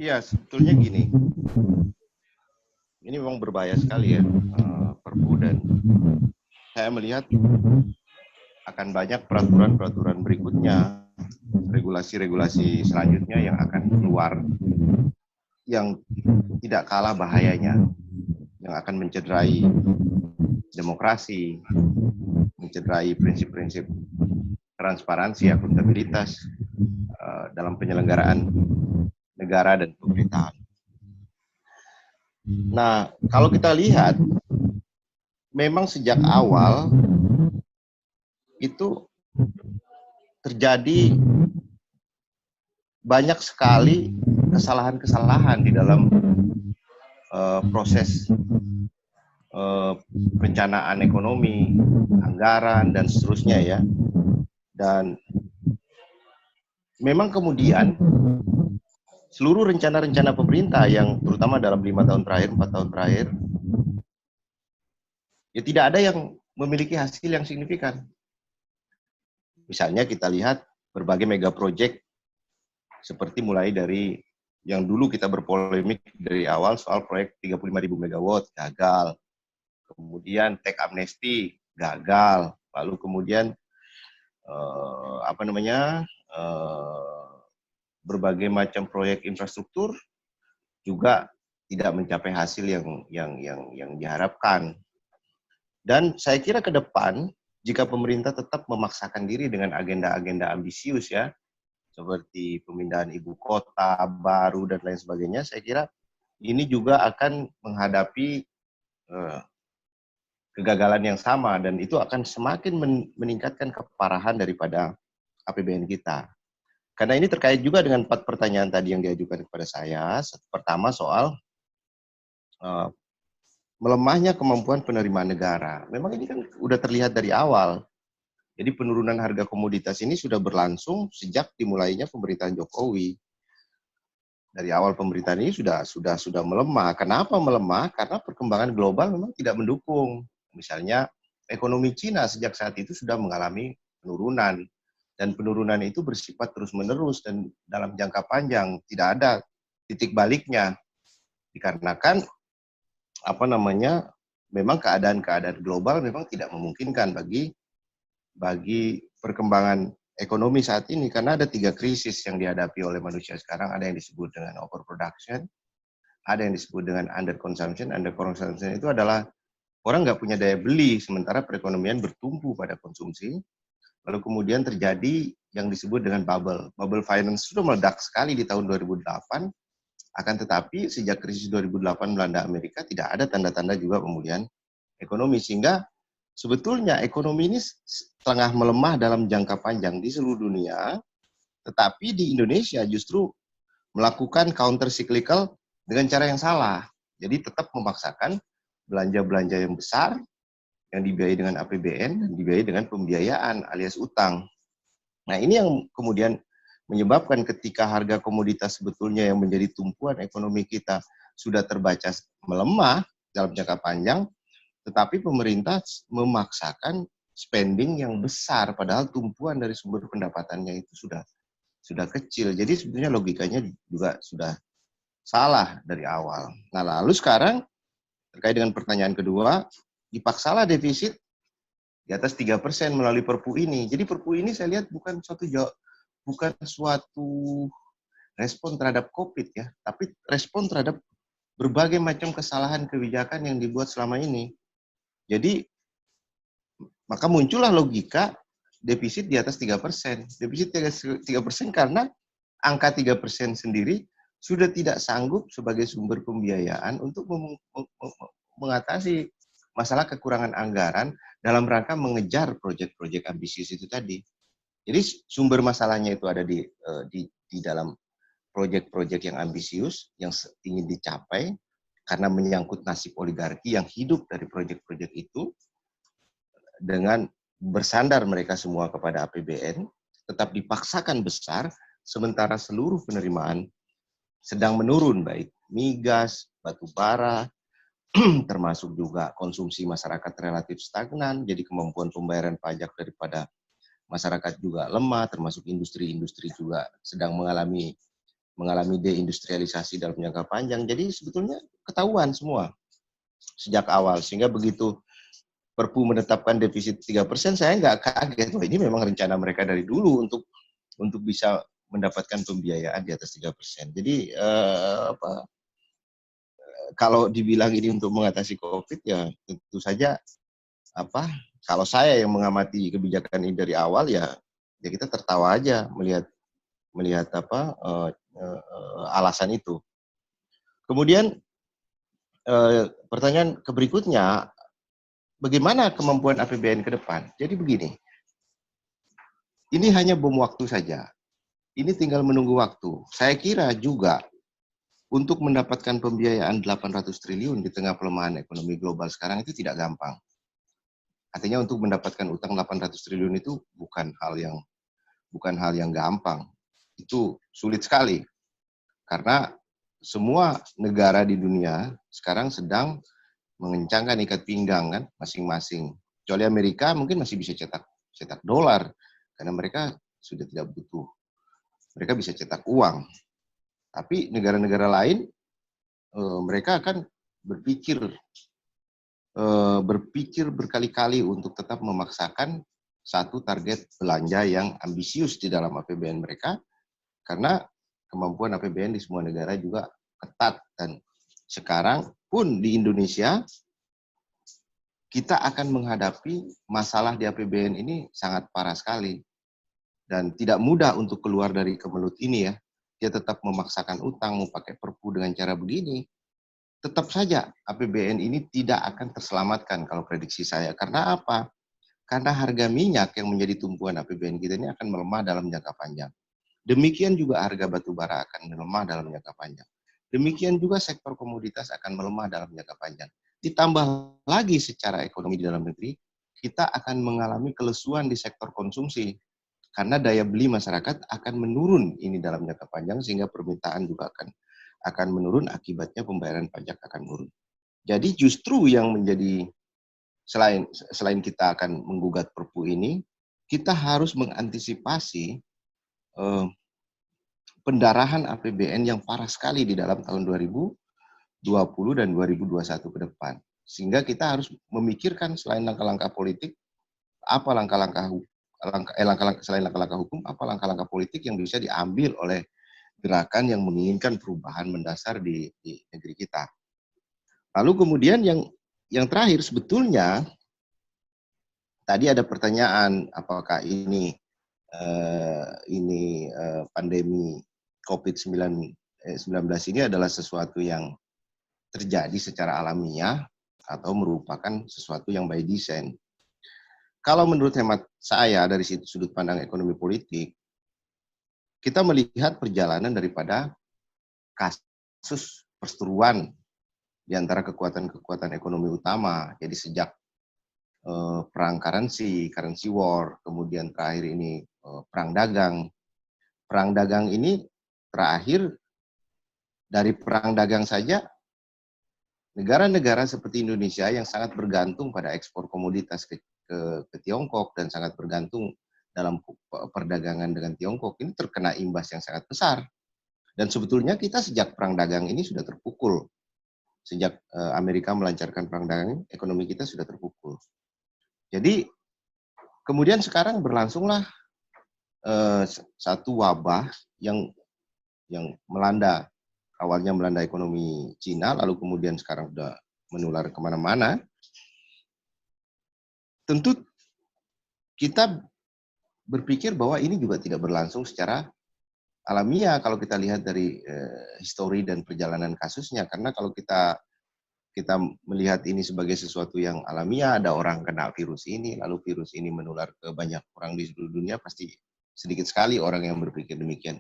Iya, sebetulnya gini, ini memang berbahaya sekali ya, Perpu, dan saya melihat akan banyak peraturan-peraturan berikutnya, regulasi-regulasi selanjutnya yang akan keluar, yang tidak kalah bahayanya, yang akan mencederai demokrasi, mencederai prinsip-prinsip transparansi, akuntabilitas dalam penyelenggaraan negara dan pemerintahan. Nah, kalau kita lihat, memang sejak awal itu terjadi banyak sekali kesalahan-kesalahan di dalam proses perencanaan ekonomi, anggaran, dan seterusnya ya. Dan memang kemudian seluruh rencana-rencana pemerintah yang terutama dalam 5 tahun terakhir, 4 tahun terakhir, ya tidak ada yang memiliki hasil yang signifikan. Misalnya kita lihat berbagai mega project seperti mulai dari yang dulu kita berpolemik dari awal soal proyek 35.000 megawatt gagal, kemudian tech amnesty gagal, lalu kemudian berbagai macam proyek infrastruktur juga tidak mencapai hasil yang diharapkan. Dan saya kira ke depan, jika pemerintah tetap memaksakan diri dengan agenda-agenda ambisius ya, seperti pemindahan ibu kota baru dan lain sebagainya, saya kira ini juga akan menghadapi kegagalan yang sama, dan itu akan semakin meningkatkan keparahan daripada APBN kita. Karena ini terkait juga dengan 4 pertanyaan tadi yang diajukan kepada saya. Pertama soal melemahnya kemampuan penerimaan negara. Memang ini kan sudah terlihat dari awal. Jadi penurunan harga komoditas ini sudah berlangsung sejak dimulainya pemerintahan Jokowi. Dari awal pemerintahan ini sudah melemah. Kenapa melemah? Karena perkembangan global memang tidak mendukung. Misalnya ekonomi Cina sejak saat itu sudah mengalami penurunan, dan penurunan itu bersifat terus-menerus dan dalam jangka panjang, tidak ada titik baliknya. Dikarenakan memang keadaan-keadaan global memang tidak memungkinkan bagi perkembangan ekonomi saat ini, karena ada 3 krisis yang dihadapi oleh manusia sekarang. Ada yang disebut dengan overproduction, ada yang disebut dengan underconsumption. Underconsumption itu adalah orang nggak punya daya beli, sementara perekonomian bertumpu pada konsumsi. Lalu kemudian terjadi yang disebut dengan bubble. Bubble finance sudah meledak sekali di tahun 2008, akan tetapi sejak krisis 2008 melanda Amerika, tidak ada tanda-tanda juga pemulihan ekonomi, sehingga sebetulnya ekonomi ini tengah melemah dalam jangka panjang di seluruh dunia, tetapi di Indonesia justru melakukan counter cyclical dengan cara yang salah. Jadi tetap memaksakan belanja-belanja yang besar yang dibiayai dengan APBN dan dibiayai dengan pembiayaan alias utang. Nah, ini yang kemudian menyebabkan ketika harga komoditas sebetulnya yang menjadi tumpuan ekonomi kita sudah terbaca melemah dalam jangka panjang, tetapi pemerintah memaksakan spending yang besar, padahal tumpuan dari sumber pendapatannya itu sudah kecil. Jadi sebetulnya logikanya juga sudah salah dari awal. Nah, lalu sekarang terkait dengan pertanyaan kedua, dipaksalah defisit di atas 3% melalui Perpu ini. Jadi Perpu ini saya lihat bukan suatu respon terhadap COVID ya, tapi respon terhadap berbagai macam kesalahan kebijakan yang dibuat selama ini. Jadi maka muncullah logika defisit di atas 3%. Defisit 3% karena angka 3% sendiri sudah tidak sanggup sebagai sumber pembiayaan untuk mengatasi masalah kekurangan anggaran dalam rangka mengejar proyek-proyek ambisius itu tadi. Jadi sumber masalahnya itu ada di dalam proyek-proyek yang ambisius yang ingin dicapai karena menyangkut nasib oligarki yang hidup dari proyek-proyek itu, dengan bersandar mereka semua kepada APBN, tetap dipaksakan besar, sementara seluruh penerimaan sedang menurun, baik migas, batu bara, termasuk juga konsumsi masyarakat relatif stagnan, jadi kemampuan pembayaran pajak daripada masyarakat juga lemah, termasuk industri-industri juga sedang mengalami mengalami deindustrialisasi dalam jangka panjang. Jadi sebetulnya ketahuan semua sejak awal, sehingga begitu Perpu menetapkan defisit 3%, saya nggak kaget. Wah, ini memang rencana mereka dari dulu untuk bisa mendapatkan pembiayaan di atas 3%. Jadi kalau dibilang ini untuk mengatasi COVID, ya tentu saja apa, kalau saya yang mengamati kebijakan ini dari awal, ya kita tertawa aja melihat alasan itu. Kemudian pertanyaan berikutnya, bagaimana kemampuan APBN ke depan? Jadi begini, ini hanya bom waktu saja. Ini tinggal menunggu waktu. Saya kira juga untuk mendapatkan pembiayaan 800 triliun di tengah pelemahan ekonomi global sekarang itu tidak gampang. Artinya untuk mendapatkan utang 800 triliun itu bukan hal yang gampang. Itu sulit sekali. Karena semua negara di dunia sekarang sedang mengencangkan ikat pinggang kan masing-masing. Kecuali Amerika mungkin masih bisa cetak dolar karena mereka sudah tidak butuh. Mereka bisa cetak uang. Tapi negara-negara lain mereka akan berpikir berkali-kali untuk tetap memaksakan satu target belanja yang ambisius di dalam APBN mereka, karena kemampuan APBN di semua negara juga ketat. Dan sekarang pun di Indonesia kita akan menghadapi masalah di APBN ini sangat parah sekali dan tidak mudah untuk keluar dari kemelut ini ya. Dia tetap memaksakan utang, mau pakai perpu dengan cara begini, tetap saja APBN ini tidak akan terselamatkan kalau prediksi saya. Karena apa? Karena harga minyak yang menjadi tumpuan APBN kita ini akan melemah dalam jangka panjang. Demikian juga harga batu bara akan melemah dalam jangka panjang. Demikian juga sektor komoditas akan melemah dalam jangka panjang. Ditambah lagi secara ekonomi di dalam negeri, kita akan mengalami kelesuan di sektor konsumsi. Karena daya beli masyarakat akan menurun ini dalam jangka panjang, sehingga permintaan juga akan menurun, akibatnya pembayaran pajak akan menurun. Jadi justru yang menjadi, selain kita akan menggugat perpu ini, kita harus mengantisipasi pendarahan APBN yang parah sekali di dalam tahun 2020 dan 2021 ke depan. Sehingga kita harus memikirkan selain langkah-langkah politik, apa selain langkah-langkah hukum, apa langkah-langkah politik yang bisa diambil oleh gerakan yang menginginkan perubahan mendasar di negeri kita. Lalu kemudian yang terakhir, sebetulnya tadi ada pertanyaan apakah ini pandemi COVID-19 ini adalah sesuatu yang terjadi secara alamiah atau merupakan sesuatu yang by design. Kalau menurut hemat saya dari sudut pandang ekonomi politik, kita melihat perjalanan daripada kasus perseteruan di antara kekuatan-kekuatan ekonomi utama. Jadi sejak perang currency war, kemudian terakhir ini perang dagang. Perang dagang ini terakhir, dari perang dagang saja negara-negara seperti Indonesia yang sangat bergantung pada ekspor komoditas ke Tiongkok dan sangat bergantung dalam perdagangan dengan Tiongkok ini terkena imbas yang sangat besar. Dan sebetulnya kita sejak perang dagang ini sudah terpukul. Sejak Amerika melancarkan perang dagang, ekonomi kita sudah terpukul. Jadi kemudian sekarang berlangsunglah satu wabah yang melanda, awalnya melanda ekonomi Cina, lalu kemudian sekarang sudah menular kemana-mana. Tentu kita berpikir bahwa ini juga tidak berlangsung secara alamiah kalau kita lihat dari histori dan perjalanan kasusnya. Karena kalau kita melihat ini sebagai sesuatu yang alamiah, ada orang kena virus ini, lalu virus ini menular ke banyak orang di seluruh dunia, pasti sedikit sekali orang yang berpikir demikian.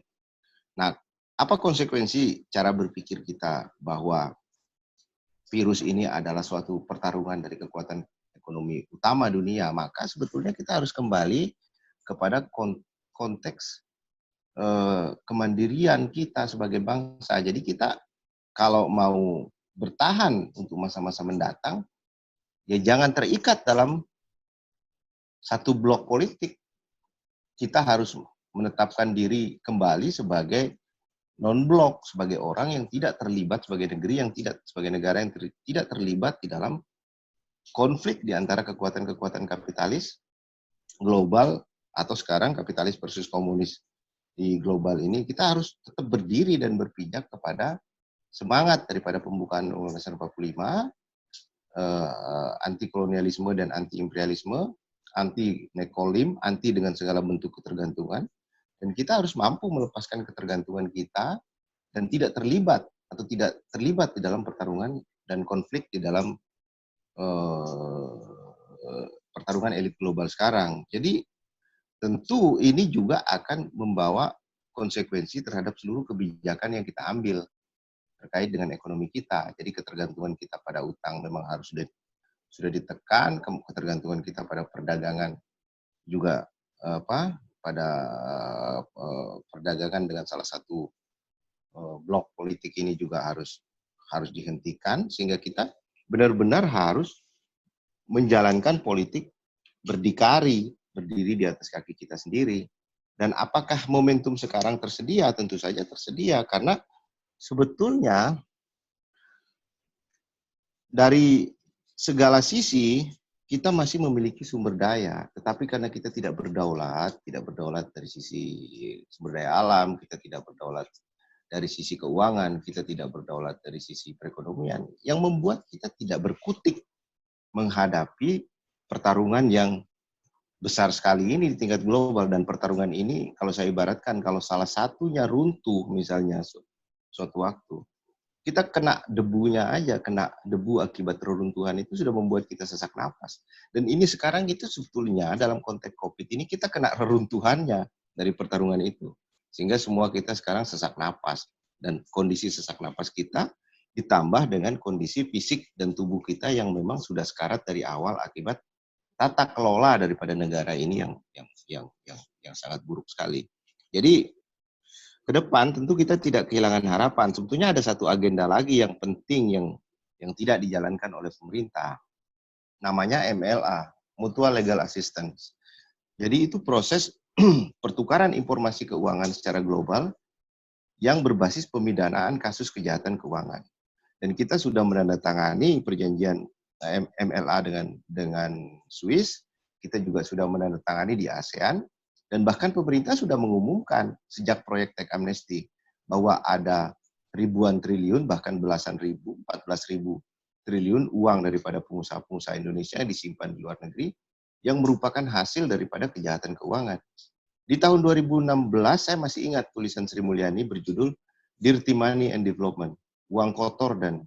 Nah, apa konsekuensi cara berpikir kita bahwa virus ini adalah suatu pertarungan dari kekuatan ekonomi utama dunia? Maka sebetulnya kita harus kembali kepada konteks kemandirian kita sebagai bangsa. Jadi kita kalau mau bertahan untuk masa-masa mendatang, ya jangan terikat dalam satu blok politik. Kita harus menetapkan diri kembali sebagai non-blok, sebagai orang yang tidak terlibat, sebagai negeri yang tidak, sebagai negara yang tidak terlibat di dalam konflik di antara kekuatan-kekuatan kapitalis global, atau sekarang kapitalis versus komunis di global ini. Kita harus tetap berdiri dan berpijak kepada semangat daripada pembukaan Undang-Undang Dasar 45, anti kolonialisme dan anti imperialisme, anti nekolim, anti dengan segala bentuk ketergantungan, dan kita harus mampu melepaskan ketergantungan kita dan tidak terlibat atau tidak terlibat di dalam pertarungan dan konflik di dalam pertarungan elit global sekarang. Jadi tentu ini juga akan membawa konsekuensi terhadap seluruh kebijakan yang kita ambil terkait dengan ekonomi kita. Jadi ketergantungan kita pada utang memang harus sudah ditekan, ketergantungan kita pada perdagangan juga pada perdagangan dengan salah satu blok politik ini juga harus dihentikan, sehingga kita benar-benar harus menjalankan politik berdikari, berdiri di atas kaki kita sendiri. Dan apakah momentum sekarang tersedia? Tentu saja tersedia, karena sebetulnya dari segala sisi kita masih memiliki sumber daya, tetapi karena kita tidak berdaulat dari sisi sumber daya alam, kita tidak berdaulat dari sisi keuangan, kita tidak berdaulat dari sisi perekonomian, yang membuat kita tidak berkutik menghadapi pertarungan yang besar sekali ini di tingkat global. Dan pertarungan ini kalau saya ibaratkan, kalau salah satunya runtuh misalnya suatu waktu, kita kena debunya aja, kena debu akibat reruntuhan itu sudah membuat kita sesak napas. Dan ini sekarang itu sebetulnya dalam konteks COVID ini kita kena reruntuhannya dari pertarungan itu. Sehingga semua kita sekarang sesak napas. Dan kondisi sesak napas kita ditambah dengan kondisi fisik dan tubuh kita yang memang sudah sekarat dari awal akibat tata kelola daripada negara ini yang sangat buruk sekali. Jadi ke depan tentu kita tidak kehilangan harapan. Sebetulnya ada satu agenda lagi yang penting yang tidak dijalankan oleh pemerintah. Namanya MLA, Mutual Legal Assistance. Jadi itu proses pertukaran informasi keuangan secara global yang berbasis pemidanaan kasus kejahatan keuangan. Dan kita sudah menandatangani perjanjian MLA dengan Swiss, kita juga sudah menandatangani di ASEAN, dan bahkan pemerintah sudah mengumumkan sejak proyek Tax Amnesty bahwa ada ribuan triliun, bahkan belasan ribu, 14.000 triliun uang daripada pengusaha-pengusaha Indonesia yang disimpan di luar negeri, yang merupakan hasil daripada kejahatan keuangan. Di tahun 2016 saya masih ingat tulisan Sri Mulyani berjudul Dirty Money and Development, uang kotor dan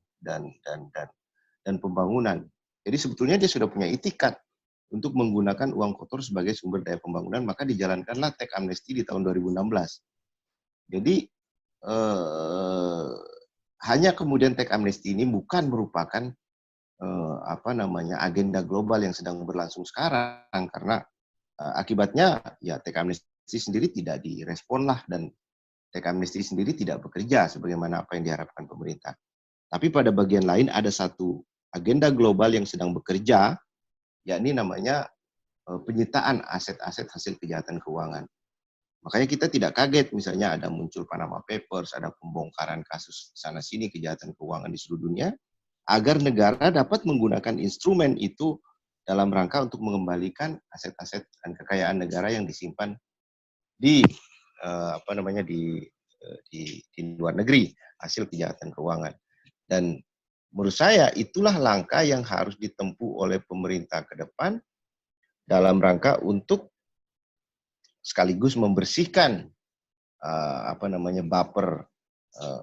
pembangunan. Jadi sebetulnya dia sudah punya itikat untuk menggunakan uang kotor sebagai sumber daya pembangunan, maka dijalankanlah Tax Amnesty di tahun 2016. Jadi hanya kemudian Tax Amnesty ini bukan merupakan agenda global yang sedang berlangsung sekarang, karena akibatnya ya Tax Amnesty sendiri tidak direspon lah, dan Tax Amnesty sendiri tidak bekerja sebagaimana apa yang diharapkan pemerintah. Tapi pada bagian lain ada satu agenda global yang sedang bekerja, yakni namanya penyitaan aset-aset hasil kejahatan keuangan. Makanya kita tidak kaget misalnya ada muncul Panama Papers, ada pembongkaran kasus sana-sini kejahatan keuangan di seluruh dunia, agar negara dapat menggunakan instrumen itu dalam rangka untuk mengembalikan aset-aset dan kekayaan negara yang disimpan di di luar negeri hasil kejahatan keuangan. Dan menurut saya itulah langkah yang harus ditempuh oleh pemerintah ke depan dalam rangka untuk sekaligus membersihkan baper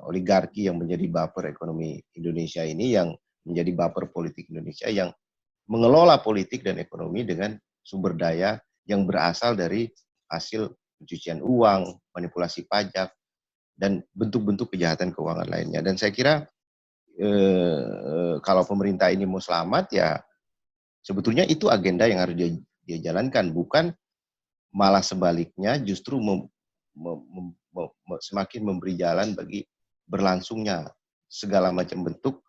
oligarki yang menjadi baper ekonomi Indonesia ini, yang menjadi baper politik Indonesia, yang mengelola politik dan ekonomi dengan sumber daya yang berasal dari hasil pencucian uang, manipulasi pajak, dan bentuk-bentuk kejahatan keuangan lainnya. Dan saya kira kalau pemerintah ini mau selamat, ya sebetulnya itu agenda yang harus dia jalankan, bukan malah sebaliknya justru semakin memberi jalan bagi berlangsungnya segala macam bentuk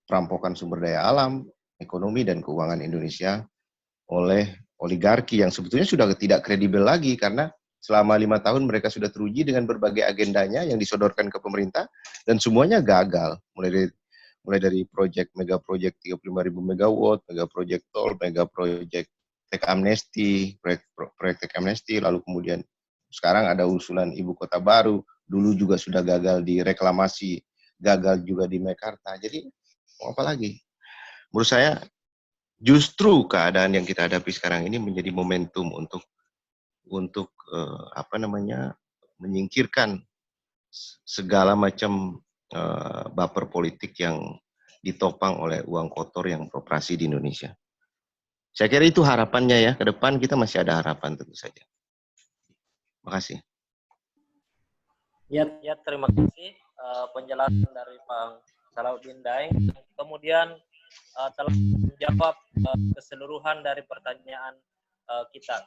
perampokan sumber daya alam, ekonomi dan keuangan Indonesia oleh oligarki yang sebetulnya sudah tidak kredibel lagi, karena selama 5 tahun mereka sudah teruji dengan berbagai agendanya yang disodorkan ke pemerintah dan semuanya gagal. Mulai dari mega project 35.000 megawatt, mega project tol, mega project tech amnesty, proyek tech amnesty, lalu kemudian sekarang ada usulan ibu kota baru, dulu juga sudah gagal di reklamasi, gagal juga di Mekarta. Jadi mau apa lagi? Menurut saya justru keadaan yang kita hadapi sekarang ini menjadi momentum untuk menyingkirkan segala macam baper politik yang ditopang oleh uang kotor yang beroperasi di Indonesia. Saya kira itu harapannya ya, ke depan kita masih ada harapan tentu saja. Makasih. Ya, terima kasih penjelasan dari Pak Salahuddin Daeng. Kemudian telah menjawab keseluruhan dari pertanyaan kita.